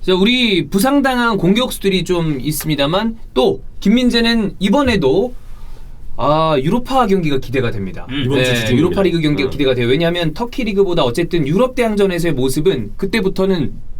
자, 우리 부상당한 공격수들이 좀 있습니다만 또 김민재는 이번에도 유로파 경기가 기대가 됩니다. 이번 주 주중입니다. 유로파 리그 경기가 기대가 돼요. 왜냐하면 터키 리그보다 어쨌든 유럽 대항전에서의 모습은 그때부터는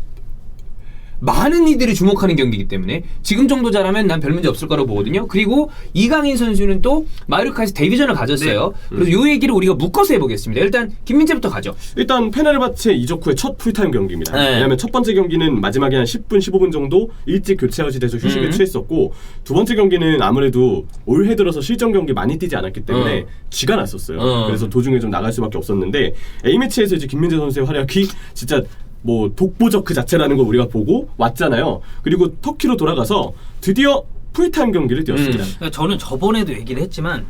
많은 이들이 주목하는 경기이기 때문에 지금 정도 잘하면 난 별 문제 없을 거라고 보거든요. 그리고 이강인 선수는 또 마요르카에서 데뷔전을 가졌어요. 그래서 이 얘기를 우리가 묶어서 해보겠습니다. 일단 김민재부터 가죠. 일단 페네르바체 이적 후의 첫 풀타임 경기입니다. 네. 왜냐하면 첫 번째 경기는 마지막에 한 10분, 15분 정도 일찍 교체 허지돼서 휴식을 취했었고 두 번째 경기는 아무래도 올해 들어서 실전 경기 많이 뛰지 않았기 때문에 쥐가 났었어요. 그래서 도중에 좀 나갈 수밖에 없었는데 A매치에서 이제 김민재 선수의 활약이 진짜 뭐 독보적 그 자체라는 걸 우리가 보고 왔잖아요. 그리고 터키로 돌아가서 드디어 풀타임 경기를 뛰었습니다. 그러니까 저는 저번에도 얘기를 했지만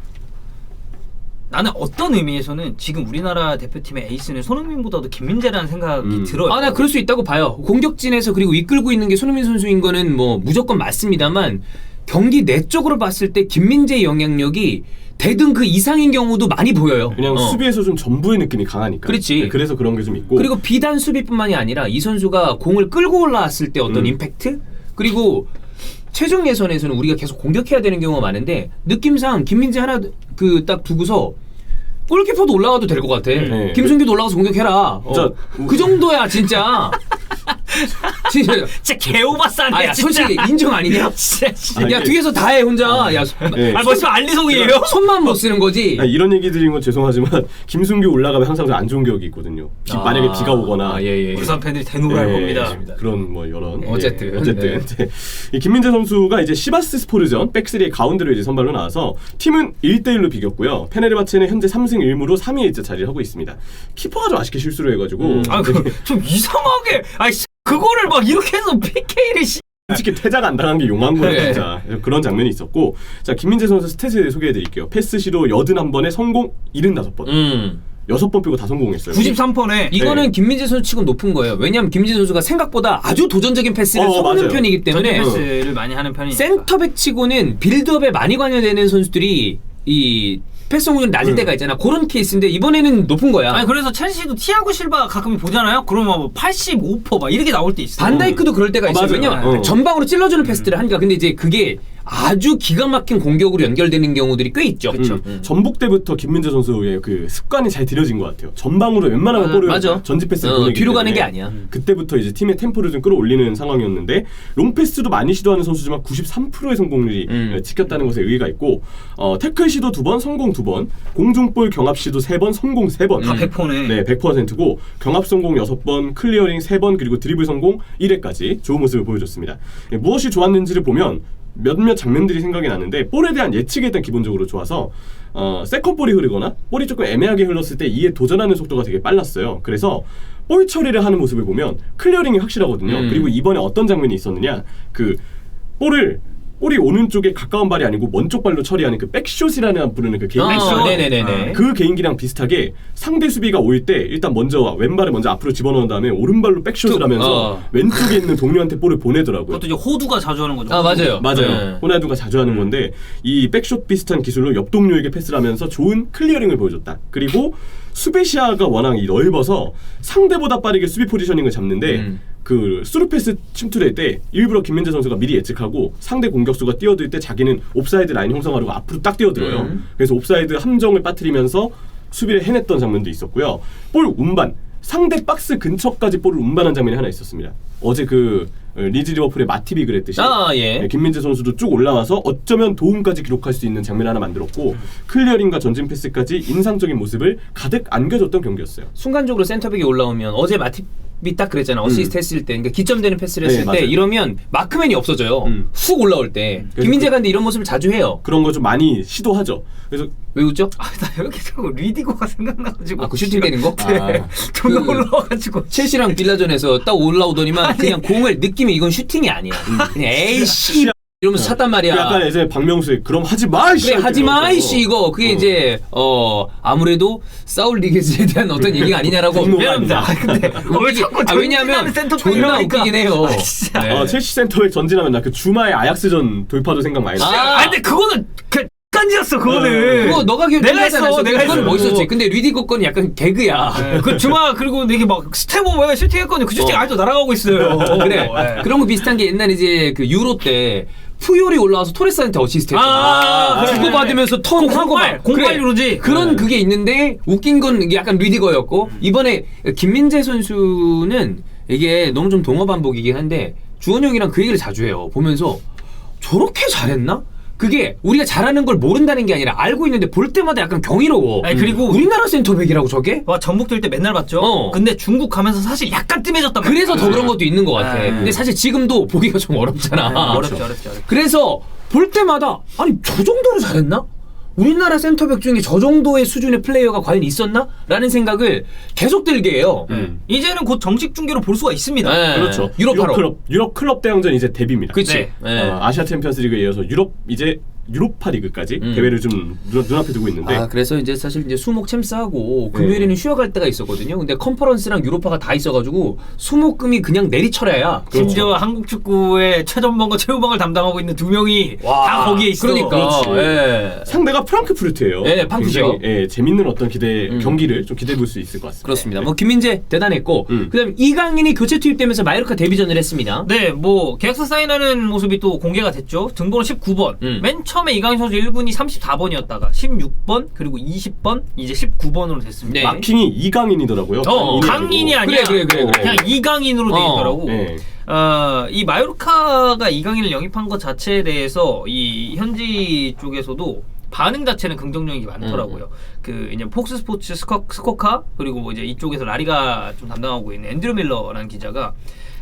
나는 어떤 의미에서는 지금 우리나라 대표팀의 에이스는 손흥민보다도 김민재라는 생각이 들어요. 나 그럴 수 있다고 봐요. 공격진에서 그리고 이끌고 있는 게 손흥민 선수인 거는 뭐 무조건 맞습니다만 경기 내적으로 봤을 때 김민재의 영향력이 대등 그 이상인 경우도 많이 보여요. 그냥 수비에서 좀 전부의 느낌이 강하니까. 그렇지. 네, 그래서 그런 게 좀 있고. 그리고 비단 수비뿐만이 아니라 이 선수가 공을 끌고 올라왔을 때 어떤 임팩트? 그리고 최종 예선에서는 우리가 계속 공격해야 되는 경우가 많은데 느낌상 김민재 하나 그 딱 두고서 골키퍼도 올라가도 될 것 같아. 네. 김승규도 올라가서 공격해라. 진짜 그 정도야 진짜. 진짜. 진짜 개오바싸네. 야, 솔직히 인정 아니냐? 진짜. 야 뒤에서 다 해 혼자. 야 네. 벌써 알리송이에요? 손만 못 쓰는 거지. 이런 얘기 드린 건 죄송하지만 김승규 올라가면 항상 안 좋은 기억이 있거든요. 만약에 비가 오거나 예. 부산 팬들이 대노할 겁니다. 그런 뭐 이런 어쨌든. 네. 이 김민재 선수가 이제 시바스 스포르전 백스리의 가운데로 이제 선발로 나와서 팀은 1대1로 비겼고요. 페네르바체는 현재 3승 1무로 3위에 자리를 하고 있습니다. 키퍼가 좀 아쉽게 실수를 해가지고 좀 이상하게 그거를 막 이렇게 해서 PK를 솔직히 퇴장 안 당한 게 용한 거예요. 진짜 그런 장면이 있었고, 자 김민재 선수 스탯을 소개해드릴게요. 패스 시도 81번에 성공 75번. 6번 빼고 다 성공했어요. 93%네. 이거는 김민재 선수 치고 높은 거예요. 왜냐하면 김민재 선수가 생각보다 아주 도전적인 패스를 쏘는 맞아요. 편이기 때문에 패스를 많이 하는 편이니까. 센터백 치고는 빌드업에 많이 관여되는 선수들이 이 패스 성공률이 낮을 때가 있잖아. 그런 케이스인데 이번에는 높은 거야. 아니 그래서 첼시도 티아고 실바 가끔 보잖아요. 그러면 뭐 85% 이렇게 나올 때 있어요. 반다이크도 그럴 때가 있어요. 맞아요. 왜냐면 전방으로 찔러주는 패스들을 하니까. 근데 이제 그게 아주 기가 막힌 공격으로 연결되는 경우들이 꽤 있죠. 전북 때부터 김민재 선수의 그 습관이 잘 들여진 것 같아요. 전방으로 웬만하면 볼을 맞아. 전지 패스를 보내기 뒤로 때문에 가는 게 아니야. 그때부터 이제 팀의 템포를 좀 끌어올리는 상황이었는데 롱 패스도 많이 시도하는 선수지만 93%의 성공률이 찍혔다는 것에 의의가 있고 태클 시도 2번, 성공 2번, 공중볼 경합 시도 3번, 성공 3번. 다 100%네. 네, 100%고 경합 성공 6번, 클리어링 3번, 그리고 드리블 성공 1회까지 좋은 모습을 보여줬습니다. 무엇이 좋았는지를 보면 몇몇 장면들이 생각이 나는데 볼에 대한 예측이 일단 기본적으로 좋아서 세컨볼이 흐르거나 볼이 조금 애매하게 흘렀을 때 이에 도전하는 속도가 되게 빨랐어요. 그래서 볼 처리를 하는 모습을 보면 클리어링이 확실하거든요. 그리고 이번에 어떤 장면이 있었느냐, 그 볼이 오른쪽에 가까운 발이 아니고 먼쪽 발로 처리하는 그 백숏이라는 부르는 그 개인기. 네네네. 그 개인기랑 비슷하게 상대 수비가 오일 때 일단 먼저 왼발을 먼저 앞으로 집어넣은 다음에 오른발로 백숏을 하면서 왼쪽에 있는 동료한테 볼을 보내더라고요. 그것도 이제 호두가 자주 하는 거죠. 맞아요. 맞아요. 호날두가 자주 하는 건데 이 백숏 비슷한 기술로 옆 동료에게 패스를 하면서 좋은 클리어링을 보여줬다. 그리고 수비 시야가 워낙 넓어서 상대보다 빠르게 수비 포지셔닝을 잡는데 그 스루 패스 침투될 때 일부러 김민재 선수가 미리 예측하고 상대 공격수가 뛰어들 때 자기는 옵사이드 라인 형성하려고 앞으로 딱 뛰어들어요. 그래서 옵사이드 함정을 빠뜨리면서 수비를 해냈던 장면도 있었고요. 볼 운반, 상대 박스 근처까지 볼을 운반한 장면이 하나 있었습니다. 어제 그 리즈 리버풀의 마티비 그랬듯이 김민재 선수도 쭉 올라와서 어쩌면 도움까지 기록할 수 있는 장면 하나 만들었고 클리어링과 전진 패스까지 인상적인 모습을 가득 안겨줬던 경기였어요. 순간적으로 센터백이 올라오면 어제 마팁이 딱 그랬잖아. 어시스트 했을 때, 그러니까 기점되는 패스를 했을 때 맞아요. 이러면 마크맨이 없어져요. 훅 올라올 때. 김민재가 근데 이런 모습을 자주 해요. 그런 거 좀 많이 시도하죠. 그래서 왜 웃죠? 나 여기 자꾸 리디고가 생각나가지고. 그 슈팅 되는 거? 존나 올라와가지고. 첼시랑 빌라전에서 딱 올라오더니만 그냥 공을 느낌이 이건 슈팅이 아니야. 그냥 에이씨 이러면서 찼단 말이야. 약간 이제 박명수의 그럼 하지 마 이씨. 그래 하지 마 이씨 이거 그게 이제 아무래도 사울 리게즈에 대한 어떤 얘기가 아니냐라고 미안합니다. 근데 왜 자꾸 왜냐하면 존나 웃기긴 해요. 진짜. 첼시 센터백 전진하면 나 그 주마의 아약스전 돌파도 생각 많이 나. 근데 그거는 던졌어 그거는. 그거 너가 내가 기억하잖아. 했어. 내가 그건 했어. 멋있었지. 근데 루디거 건 약간 개그야. 네, 그 주마 그리고 이게 막 스텝 오면 슈팅했거든요. 그 슈팅 아직도 날아가고 있어요. 그래. 네. 그런 거 비슷한 게 옛날 이제 그 유로 때 푸요리 올라와서 토레스한테 어시스트 했잖아. 그래. 주고받으면서 턴하고 막. 08 유로지. 그런 그게 있는데 웃긴 건 이게 약간 리디거였고 이번에 김민재 선수는 이게 너무 좀 동어반복이긴 한데 주원 형이랑 그 얘기를 자주 해요. 보면서 저렇게 잘했나? 그게 우리가 잘하는 걸 모른다는 게 아니라 알고 있는데 볼 때마다 약간 경이로워. 아니, 그리고 우리나라 센터백이라고 저게? 와 전북 뛸 때 맨날 봤죠. 어. 근데 중국 가면서 사실 약간 뜸해졌단 말이야. 그래서 더 그런 것도 있는 것 같아. 네. 근데 사실 지금도 보기가 좀 어렵잖아. 어렵죠. 그래서 볼 때마다 아니 저 정도로 잘했나? 우리나라 센터백 중에 저 정도의 수준의 플레이어가 과연 있었나? 라는 생각을 계속 들게 해요. 이제는 곧 정식 중계로 볼 수가 있습니다. 네. 그렇죠. 유럽 유럽 클럽 대항전 이제 데뷔입니다. 그치. 네. 아시아 챔피언스리그에 이어서 유로파 리그까지 대회를 좀 눈앞에 두고 있는데 그래서 이제 사실 이제 수목 챔스하고 금요일에는 쉬어갈 때가 있었거든요. 근데 컨퍼런스랑 유로파가 다 있어가지고 수목금이 그냥 내리쳐라야. 심지어 한국 축구의 최전방과 최후방을 담당하고 있는 두 명이 와, 다 거기에 있어. 그러니까. 그렇지. 예. 상대가 프랑크푸르트예요. 네, 프랑크죠. 굉장히, 재밌는 어떤 경기를 좀 기대해 볼 수 있을 것 같습니다. 그렇습니다. 뭐 김민재 대단했고 음. 그다음 이강인이 교체 투입되면서 마요르카 데뷔전을 했습니다. 네, 뭐 계약서 사인하는 모습이 또 공개가 됐죠. 등번호 19번. 맨 처음에 이강인 선수 1군이 34번이었다가 16번 그리고 20번 이제 19번으로 됐습니다. 네. 마킹이 이강인이더라고요. 강인이 아니야. 그래. 그냥 이강인으로 돼 있더라고. 네. 이 마요르카가 이강인을 영입한 것 자체에 대해서 이 현지 쪽에서도 반응 자체는 긍정적인 게 많더라고요. 그 이제 폭스 스포츠 스코카 그리고 이제 이쪽에서 라리가 좀 담당하고 있는 앤드류 밀러라는 기자가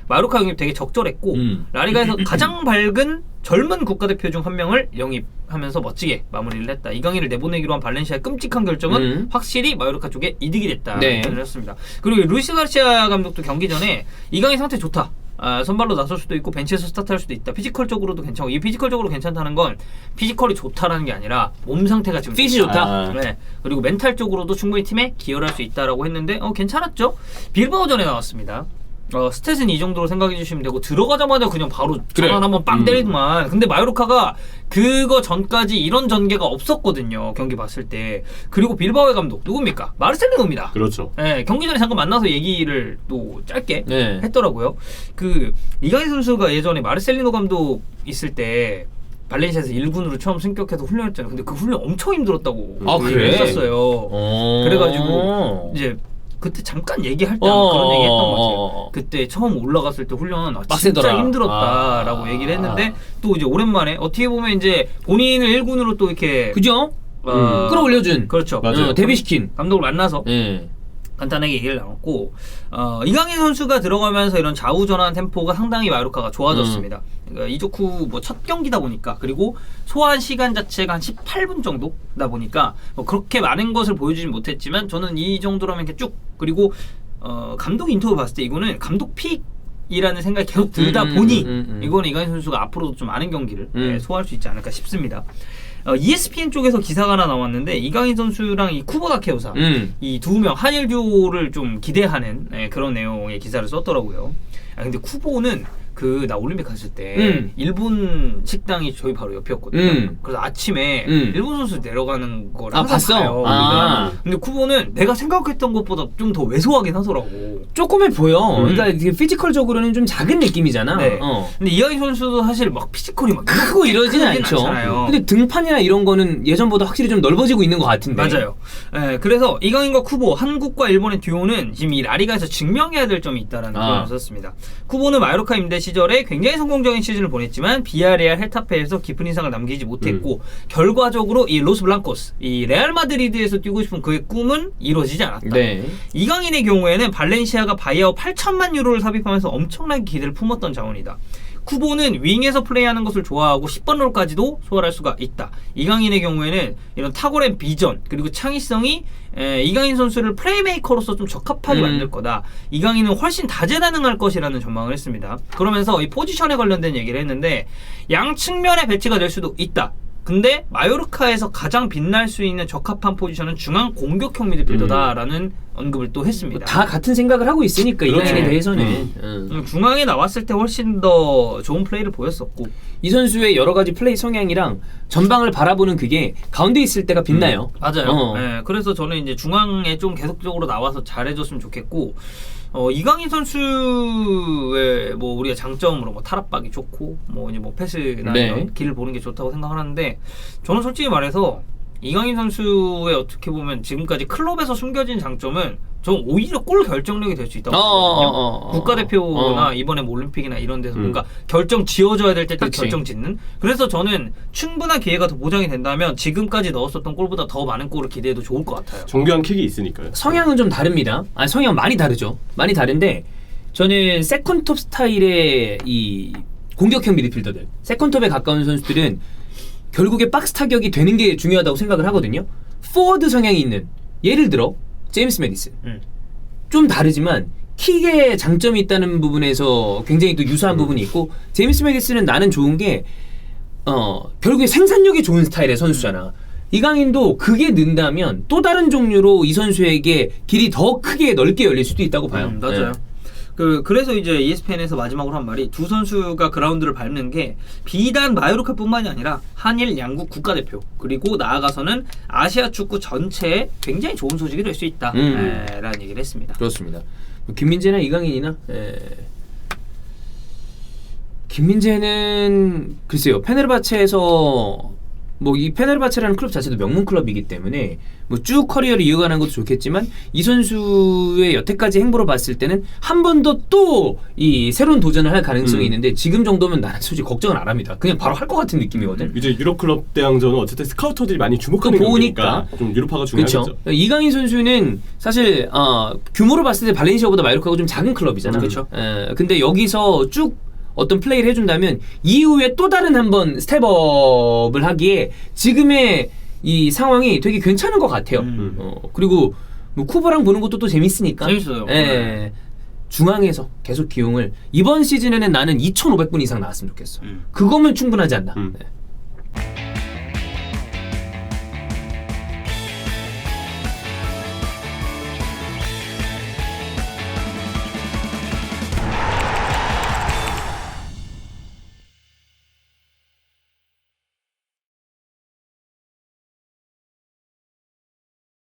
마요르카 영입 되게 적절했고 라리가에서 가장 밝은 젊은 국가대표 중 한 명을 영입하면서 멋지게 마무리를 했다. 이강인을 내보내기로 한 발렌시아의 끔찍한 결정은 확실히 마요르카 쪽에 이득이 됐다. 네. 표현을 했습니다. 그리고 루이스 가르시아 감독도 경기 전에 이강인 상태 좋다. 선발로 나설 수도 있고 벤치에서 스타트할 수도 있다. 피지컬적으로도 괜찮고 이 피지컬적으로 괜찮다는 건 피지컬이 좋다라는 게 아니라 몸 상태가 지금 핏이 좋다. 네. 그리고 멘탈적으로도 충분히 팀에 기여를 할 수 있다라고 했는데 괜찮았죠. 빌바오전에 나왔습니다. 스탯은 이 정도로 생각해 주시면 되고 들어가자마자 그냥 바로 전환 한번 빵 때리더만. 근데 마요르카가 그거 전까지 이런 전개가 없었거든요. 경기 봤을 때. 그리고 빌바오의 감독 누굽니까? 마르셀리노입니다. 그렇죠. 네, 경기 전에 잠깐 만나서 얘기를 또 짧게 네. 했더라고요. 그 이강인 선수가 예전에 마르셀리노 감독 있을 때 발렌시아에서 1군으로 처음 승격해서 훈련했잖아요. 근데 그 훈련 엄청 힘들었다고 그래? 했었어요. 그래가지고 이제 그때 잠깐 얘기할 때 그런 얘기 했던 것 같아요. 그때 처음 올라갔을 때 훈련 진짜 빡세더라. 힘들었다라고 얘기를 했는데 또 이제 오랜만에 어떻게 보면 이제 본인을 1군으로 또 이렇게 그죠? 끌어올려준. 그렇죠. 맞아요. 데뷔시킨. 감독을 만나서 예. 간단하게 얘기를 나눴고 이강인 선수가 들어가면서 이런 좌우전환 템포가 상당히 마요르카가 좋아졌습니다. 그러니까 이적 후 뭐 첫 경기다 보니까 그리고 소환 시간 자체가 한 18분 정도다 보니까 뭐 그렇게 많은 것을 보여주진 못했지만 저는 이 정도라면 이렇게 쭉 그리고 감독 인터뷰 봤을 때 이거는 감독 픽이라는 생각이 계속 들다 보니 이거는 이강인 선수가 앞으로도 좀 많은 경기를 소화할 수 있지 않을까 싶습니다. ESPN 쪽에서 기사가 하나 나왔는데 이강인 선수랑 이 쿠보다 케오사 이 두 명 한일 듀오를 좀 기대하는 그런 내용의 기사를 썼더라고요. 근데 쿠보는 나 올림픽 갔을 때 일본 식당이 저희 바로 옆이었거든요. 그래서 아침에 일본 선수 내려가는 걸 항상 봤어? 봐요. 근데 쿠보는 내가 생각했던 것보다 좀 더 왜소하긴 하더라고. 조그매 보여. 그러니까 이게 피지컬적으로는 좀 작은 느낌이잖아. 네. 근데 이강인 선수도 사실 막 피지컬이 막 크고 이러진 않죠. 않잖아요. 근데 등판이나 이런 거는 예전보다 확실히 좀 넓어지고 있는 것 같은데. 맞아요. 그래서 이강인과 쿠보, 한국과 일본의 듀오는 지금 이 라리가에서 증명해야 될 점이 있다라는 표현을 썼습니다. 쿠보는 마요르카 임대 시절에 굉장히 성공적인 시즌을 보냈지만 비아레알 헤타페에서 깊은 인상을 남기지 못했고 결과적으로 이 로스 블랑코스, 이 레알 마드리드에서 뛰고 싶은 그의 꿈은 이루어지지 않았다. 네. 이강인의 경우에는 발렌시아가 바이아웃 8천만 유로를 삽입하면서 엄청난 기대를 품었던 자원이다. 쿠보는 윙에서 플레이하는 것을 좋아하고 10번 롤까지도 소화할 수가 있다. 이강인의 경우에는 이런 탁월한 비전 그리고 창의성이 이강인 선수를 플레이메이커로서 좀 적합하게 만들 거다. 이강인은 훨씬 다재다능할 것이라는 전망을 했습니다. 그러면서 이 포지션에 관련된 얘기를 했는데 양 측면의 배치가 될 수도 있다. 근데 마요르카에서 가장 빛날 수 있는 적합한 포지션은 중앙 공격형 미드필더다라는 언급을 또 했습니다. 다 같은 생각을 하고 있으니까 그렇죠. 이강인에 대해서는 중앙에 나왔을 때 훨씬 더 좋은 플레이를 보였었고 이 선수의 여러 가지 플레이 성향이랑 전방을 바라보는 그게 가운데 있을 때가 빛나요. 맞아요. 네, 그래서 저는 이제 중앙에 좀 계속적으로 나와서 잘해줬으면 좋겠고 이강인 선수의 뭐 우리가 장점으로 뭐 탈압박이 좋고 뭐 이제 뭐 패스나 네. 이런 길을 보는 게 좋다고 생각하는데 저는 솔직히 말해서 이강인 선수의 어떻게 보면 지금까지 클럽에서 숨겨진 장점은 전 오히려 골 결정력이 될 수 있다고 보거든요. 국가대표나 이번에 뭐 올림픽이나 이런 데서 뭔가 결정 지어줘야 될 때 그치. 결정 짓는. 그래서 저는 충분한 기회가 더 보장이 된다면 지금까지 넣었었던 골보다 더 많은 골을 기대해도 좋을 것 같아요. 정교한 킥이 있으니까요. 성향은 좀 다릅니다. 성향 많이 다르죠. 많이 다른데 저는 세컨톱 스타일의 이 공격형 미드필더들, 세컨톱에 가까운 선수들은 결국에 박스 타격이 되는 게 중요하다고 생각을 하거든요. 포워드 성향이 있는, 예를 들어 제임스 메디슨, 좀 다르지만 킥에 장점이 있다는 부분에서 굉장히 또 유사한 부분이 있고, 제임스 메디슨은 나는 좋은 게 결국에 생산력이 좋은 스타일의 선수잖아. 이강인도 그게 는다면 또 다른 종류로 이 선수에게 길이 더 크게 넓게 열릴 수도 있다고 봐요. 맞아요. 네. 그래서 이제 ESPN에서 마지막으로 한 말이 두 선수가 그라운드를 밟는 게 비단 마요르카뿐만이 아니라 한일 양국 국가대표 그리고 나아가서는 아시아 축구 전체에 굉장히 좋은 소식이 될 수 있다 라는 얘기를 했습니다. 그렇습니다. 김민재나 이강인이나 김민재는 글쎄요, 페네르바체에서 뭐 이 페네르바체라는 클럽 자체도 명문 클럽이기 때문에 뭐 쭉 커리어를 이어가는 것도 좋겠지만 이 선수의 여태까지 행보로 봤을 때는 한 번 더 또 이 새로운 도전을 할 가능성이 있는데 지금 정도면 나는 솔직히 걱정을 안 합니다. 그냥 바로 할 것 같은 느낌이거든. 이제 유럽 클럽 대항전은 어쨌든 스카우터들이 많이 주목하는 그거 경기니까 보니까. 좀 유럽파가 중요하겠죠. 그렇죠. 이강인 선수는 사실 규모로 봤을 때 발렌시아보다 마요르카가 좀 작은 클럽이잖아. 그렇죠. 근데 여기서 쭉 어떤 플레이를 해준다면 이후에 또 다른 한번 스텝업을 하기에 지금의 이 상황이 되게 괜찮은 것 같아요. 그리고 뭐 쿠버랑 보는 것도 또 재밌으니까. 재밌어요. 중앙에서 계속 기용을 이번 시즌에는 나는 2,500분 이상 나왔으면 좋겠어. 그거면 충분하지 않나.